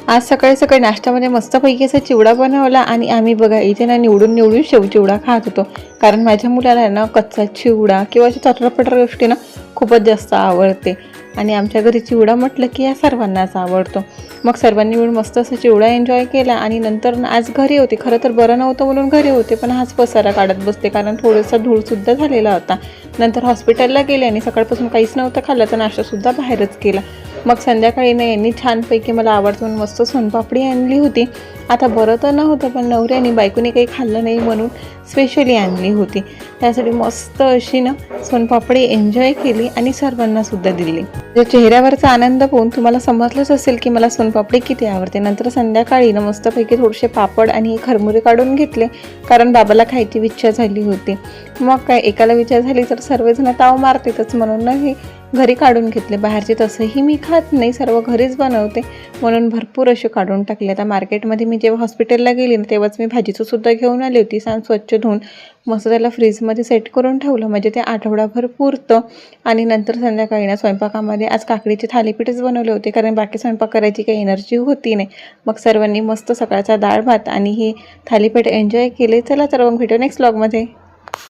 आज सकाळी सकाळी नाश्त्यामध्ये मस्तपैकी असा चिवडा बनवला आणि आम्ही बघा इथे ना निवडून निवडून शेव चिवडा खात होतो. कारण माझ्या मुलाला ना कच्चा चिवडा किंवा अशा चटरपटर गोष्टी ना खूपच जास्त आवडते आणि आमच्या घरी चिवडा म्हटलं की या सर्वांनाच आवडतो. मग सर्वांनी मिळून मस्त असं चिवडा एन्जॉय केला आणि नंतर आज घरी होते. खरं तर बरं नव्हतं म्हणून घरी होते, पण हाच पसारा काढत बसते कारण थोडासा धूळसुद्धा झालेला होता. नंतर हॉस्पिटलला गेले आणि सकाळपासून काहीच नव्हतं खाल्लं, तर नाश्तासुद्धा बाहेरच केला. मग संध्याकाळी ना यांनी छानपैकी मला आवडतं मस्त सोनपापडी आणली होती. आता बरं तर नव्हतं, पण नवऱ्याने बायकोने काही खाल्लं नाही म्हणून स्पेशली आणली होती. त्यासाठी मस्त अशी ना सोनपापडी एन्जॉय केली आणि सर्वांनासुद्धा दिली. त्या चेहऱ्यावरचा आनंद पाहून तुम्हाला समजलंच असेल की मला सोनपापडी किती आवडते. नंतर संध्याकाळी ना मस्तपैकी थोडेसे पापड आणि खरमुरे काढून घेतले कारण बाबाला खायची इच्छा झाली होती. मग काय एकाला विचार झाली तर सर्वजण ताव मारतातच म्हणून ना हे घरी काढून घेतले. बाहेरचे तसंही मी खात नाही, सर्व घरीच बनवते म्हणून भरपूर असे काढून टाकले. आता मार्केटमध्ये मी जेव्हा हॉस्पिटलला गेली ना तेव्हाच मी भाजीचं सुद्धा घेऊन आली होती. स्वच्छ धुवून मस्त त्याला फ्रीजमध्ये सेट करून ठेवलं म्हणजे ते आठवडाभर पुरतं. आणि नंतर संध्याकाळी ना स्वयंपाकामध्ये आज काकडीचे थालीपीठच बनवले होते कारण बाकी स्वयंपाक करायची काही एनर्जी होती नाही. मग सर्वांनी मस्त सकाळचा डाळ भात आणि ही थालीपीठ एन्जॉय केले. चला तर मग भेटू नेक्स्ट व्लॉगमध्ये.